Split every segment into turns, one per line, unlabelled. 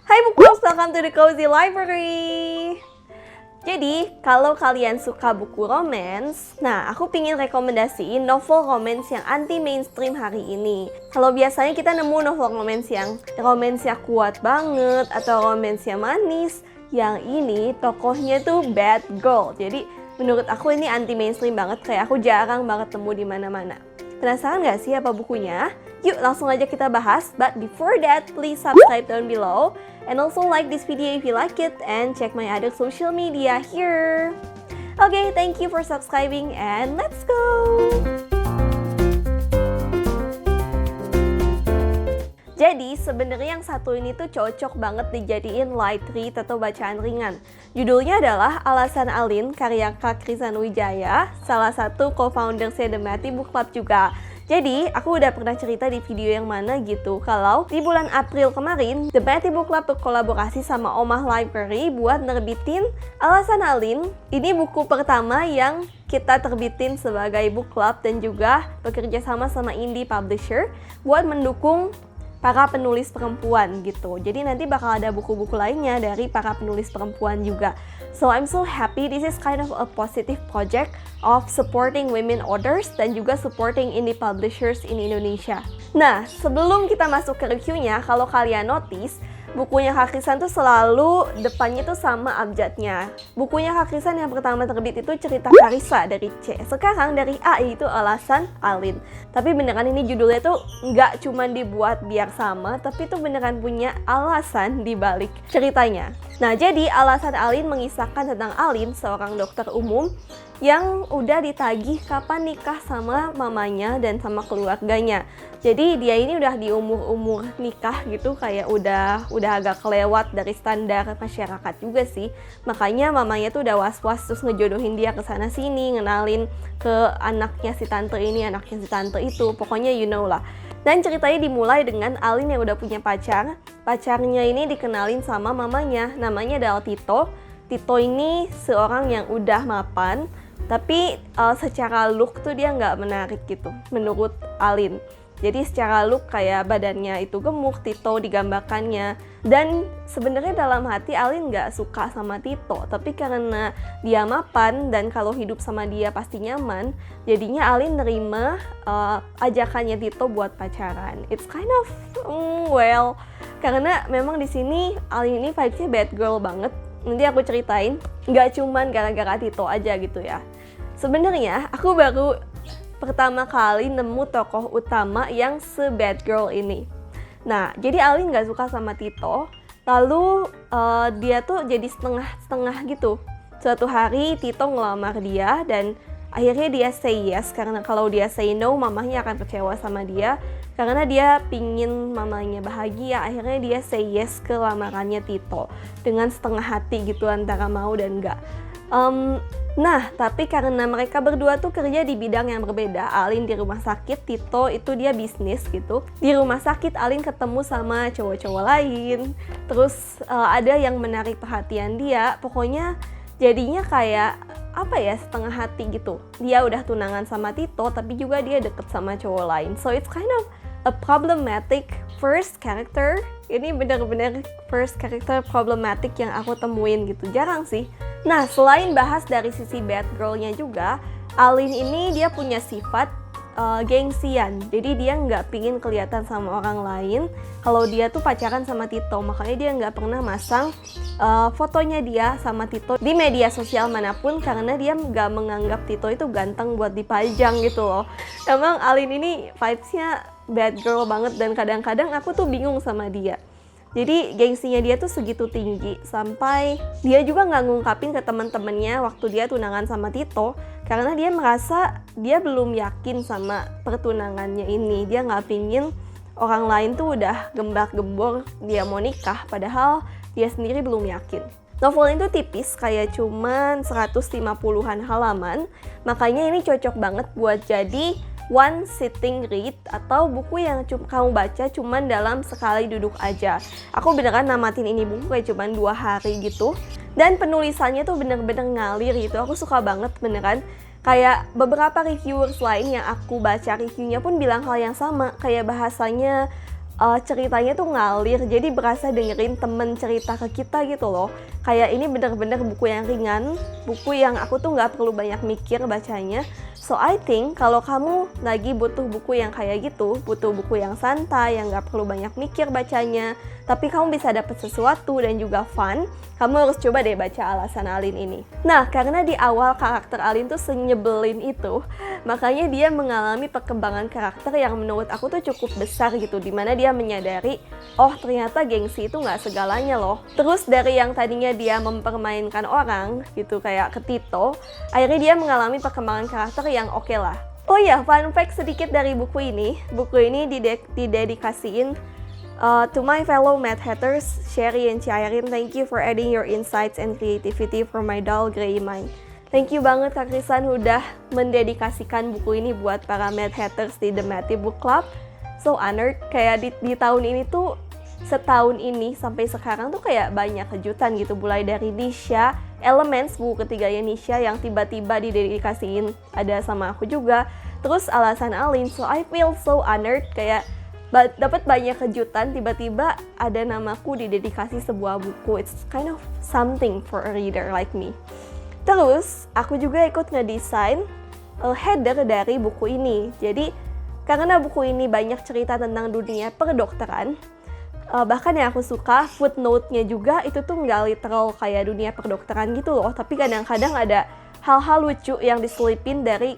Hai Bookworms, welcome to the Cozy Library. Jadi, kalau kalian suka buku romance, nah aku pingin rekomendasiin novel romance yang anti-mainstream hari ini. Kalau biasanya kita nemu novel romance yang kuat banget atau romance yang manis, yang ini tokohnya tuh bad girl. Jadi, menurut aku ini anti-mainstream banget, kayak aku jarang banget temu di mana-mana. Penasaran gak sih apa bukunya? Yuk langsung aja kita bahas, but before that, please subscribe down below. And also like this video if you like it and check my other social media here. Okay, thank you for subscribing and let's go! Jadi sebenarnya yang satu ini tuh cocok banget dijadiin light read atau bacaan ringan. Judulnya adalah Alasan Alin karya Kak Krisan Wijaya, salah satu co-founder The Matty Book Club juga. Jadi, aku udah pernah cerita di video yang mana gitu, kalau di bulan April kemarin, The Matty Book Club berkolaborasi sama Omah Library buat nerbitin Alasan Alin. Ini buku pertama yang kita terbitin sebagai book club dan juga bekerja sama indie publisher buat mendukung para penulis perempuan gitu. Jadi nanti bakal ada buku-buku lainnya dari para penulis perempuan juga. So I'm so happy, this is kind of a positive project of supporting women authors dan juga supporting indie publishers in Indonesia. Nah, sebelum kita masuk ke reviewnya, kalau kalian notice, bukunya Kak Krisan tuh selalu depannya tuh sama abjadnya. Bukunya Kak Krisan yang pertama terbit itu Cerita Karissa dari C. Sekarang dari A itu Alasan Alin. Tapi beneran ini judulnya tuh nggak cuma dibuat biar sama, tapi tuh beneran punya alasan di balik ceritanya. Nah, jadi Alasan Alin mengisahkan tentang Alin, seorang dokter umum yang udah ditagih kapan nikah sama mamanya dan sama keluarganya. Jadi dia ini udah di umur nikah gitu, kayak udah agak kelewat dari standar masyarakat juga sih. Makanya mamanya tuh udah was-was terus ngejodohin dia ke sana sini, ngenalin ke anaknya si tante ini, anaknya si tante itu. Pokoknya you know lah. Dan ceritanya dimulai dengan Alin yang udah punya pacar. Pacarnya ini dikenalin sama mamanya, namanya adalah Tito. Tito ini seorang yang udah mapan, tapi secara look tuh dia nggak menarik gitu menurut Alin. Jadi secara look kayak badannya itu gemuk, Tito digambarkannya. Dan sebenarnya dalam hati Alin nggak suka sama Tito, tapi karena dia mapan dan kalau hidup sama dia pasti nyaman, jadinya Alin nerima ajakannya Tito buat pacaran. It's kind of well, karena memang di sini Alin ini vibes-nya bad girl banget. Nanti aku ceritain, nggak cuman gara-gara Tito aja gitu ya. Sebenarnya aku baru pertama kali nemu tokoh utama yang se-bad girl ini. Nah, jadi Alin gak suka sama Tito, lalu dia tuh jadi setengah-setengah gitu. Suatu hari Tito ngelamar dia dan akhirnya dia say yes, karena kalau dia say no, mamanya akan kecewa sama dia. Karena dia pingin mamanya bahagia, akhirnya dia say yes ke lamarannya Tito. Dengan setengah hati gitu antara mau dan enggak. Nah, tapi karena mereka berdua tuh kerja di bidang yang berbeda, Alin di rumah sakit, Tito itu dia bisnis gitu. Di rumah sakit Alin ketemu sama cowok-cowok lain, terus ada yang menarik perhatian dia, pokoknya jadinya kayak apa ya, setengah hati gitu. Dia udah tunangan sama Tito, tapi juga dia deket sama cowok lain. So it's kind of a problematic first character. Ini benar-benar first character problematic yang aku temuin gitu, jarang sih. Nah, selain bahas dari sisi bad girl-nya juga, Alin ini dia punya sifat gengsian. Jadi dia nggak pingin kelihatan sama orang lain kalau dia tuh pacaran sama Tito. Makanya dia nggak pernah masang fotonya dia sama Tito di media sosial manapun, karena dia nggak menganggap Tito itu ganteng buat dipajang gitu loh. Emang Alin ini vibes-nya bad girl banget dan kadang-kadang aku tuh bingung sama dia. Jadi gengsinya dia tuh segitu tinggi sampai dia juga nggak ngungkapin ke teman-temannya waktu dia tunangan sama Tito, karena dia merasa dia belum yakin sama pertunangannya ini. Dia nggak pingin orang lain tuh udah gembar-gembor dia mau nikah, padahal dia sendiri belum yakin. Novel itu tipis, kayak cuman 150-an halaman, makanya ini cocok banget buat jadi one sitting read atau buku yang kamu baca cuman dalam sekali duduk aja. Aku beneran namatin ini buku kayak cuman 2 hari gitu. Dan penulisannya tuh bener-bener ngalir gitu. Aku suka banget beneran. Kayak beberapa reviewers lain yang aku baca reviewnya pun bilang hal yang sama. Kayak bahasanya ceritanya tuh ngalir, jadi berasa dengerin temen cerita ke kita gitu loh. Kayak ini bener-bener buku yang ringan, buku yang aku tuh nggak perlu banyak mikir bacanya. So I think kalau kamu lagi butuh buku yang kayak gitu, butuh buku yang santai, yang nggak perlu banyak mikir bacanya, tapi kamu bisa dapet sesuatu dan juga fun, kamu harus coba deh baca Alasan Alin ini. Nah, karena di awal karakter Alin tuh senyebelin itu, makanya dia mengalami perkembangan karakter yang menurut aku tuh cukup besar gitu, dimana dia menyadari, oh ternyata gengsi itu nggak segalanya loh. Terus dari yang tadinya dia mempermainkan orang gitu, kayak ke Tito, akhirnya dia mengalami perkembangan karakter yang oke lah. Oh ya, fun fact sedikit dari buku ini didedikasiin to my fellow Mad Hatters, Sherry and Chairin. Thank you for adding your insights and creativity for my dull gray mind. Thank you banget Kak Krisan udah mendedikasikan buku ini buat para Mad Hatters di The Matty Book Club. So honored, kayak di tahun ini tuh, setahun ini sampai sekarang tuh kayak banyak kejutan gitu. Mulai dari Nisha, Elements, buku ketiganya Nisha yang tiba-tiba didedikasiin ada sama aku juga. Terus Alasan Alin, so I feel so honored, kayak dapat banyak kejutan, tiba-tiba ada namaku didedikasi sebuah buku. It's kind of something for a reader like me. Terus, aku juga ikut ngedesain header dari buku ini. Jadi, karena buku ini banyak cerita tentang dunia perdokteran, bahkan yang aku suka, footnote-nya juga itu tuh nggak literal kayak dunia perdokteran gitu loh. Tapi kadang-kadang ada hal-hal lucu yang diselipin dari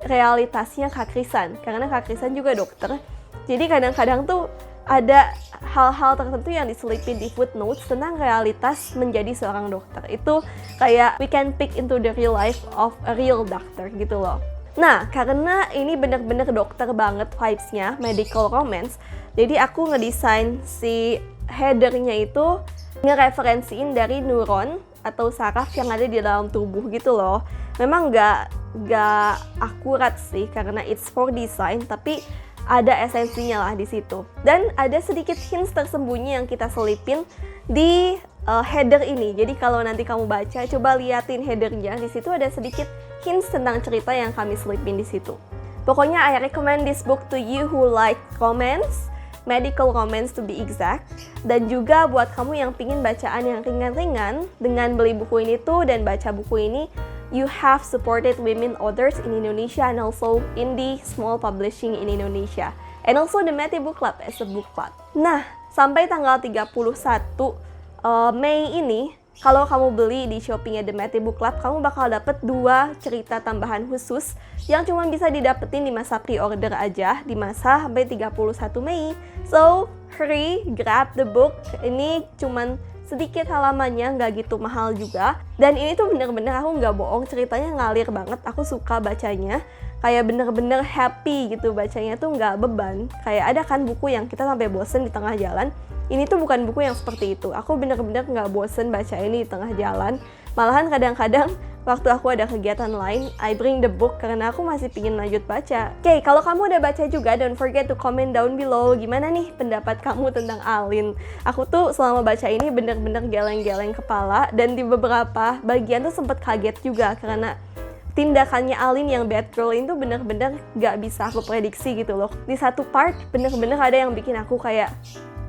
realitasnya Kak Krisan. Karena Kak Krisan juga dokter. Jadi kadang-kadang tuh ada hal-hal tertentu yang diselipin di footnotes tentang realitas menjadi seorang dokter. Itu kayak we can peek into the real life of a real doctor gitu loh. Nah, karena ini bener-bener dokter banget vibes-nya, medical romance, jadi aku ngedesain si header-nya itu ngereferensiin dari neuron atau saraf yang ada di dalam tubuh gitu loh. Memang nggak akurat sih karena it's for design, tapi ada esensinya lah di situ. Dan ada sedikit hints tersembunyi yang kita selipin di header ini. Jadi kalau nanti kamu baca, coba liatin headernya. Di situ ada sedikit hints tentang cerita yang kami selipin di situ. Pokoknya I recommend this book to you who like romance, medical romance to be exact. Dan juga buat kamu yang pingin bacaan yang ringan-ringan, dengan beli buku ini tuh dan baca buku ini, you have supported women authors in Indonesia and also indie small publishing in Indonesia. And also the Matty Book Club as a book club. Nah, sampai tanggal 31 Mei ini, kalau kamu beli di Shopee-nya The Matty Book Club, kamu bakal dapet 2 cerita tambahan khusus yang cuma bisa didapetin di masa pre-order aja, di masa sampai 31 Mei. So, hurry, grab the book. Ini cuman sedikit halamannya, nggak gitu mahal juga. Dan ini tuh bener-bener aku nggak bohong, ceritanya ngalir banget. Aku suka bacanya, kayak bener-bener happy gitu bacanya tuh nggak beban. Kayak ada kan buku yang kita sampai bosen di tengah jalan. Ini tuh bukan buku yang seperti itu. Aku bener-bener nggak bosen baca ini di tengah jalan. Malahan kadang-kadang waktu aku ada kegiatan lain, I bring the book karena aku masih pingin lanjut baca. Oke, kalau kamu udah baca juga, don't forget to comment down below. Gimana nih pendapat kamu tentang Alin? Aku tuh selama baca ini bener-bener geleng-geleng kepala, dan di beberapa bagian tuh sempet kaget juga karena tindakannya Alin yang bad girl itu bener-bener gak bisa aku prediksi gitu loh. Di satu part bener-bener ada yang bikin aku kayak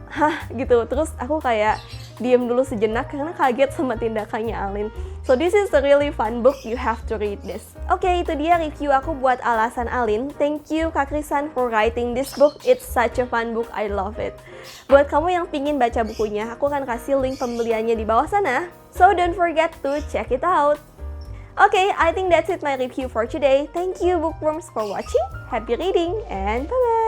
hah gitu, terus aku kayak diem dulu sejenak karena kaget sama tindakannya Alin. So this is a really fun book, you have to read this. Oke, itu dia review aku buat Alasan Alin. Thank you Kak Krisan for writing this book, it's such a fun book, I love it. Buat kamu yang pingin baca bukunya, aku akan kasih link pembeliannya di bawah sana. So don't forget to check it out. Okay, I think that's it my review for today. Thank you bookworms for watching, happy reading, and bye-bye!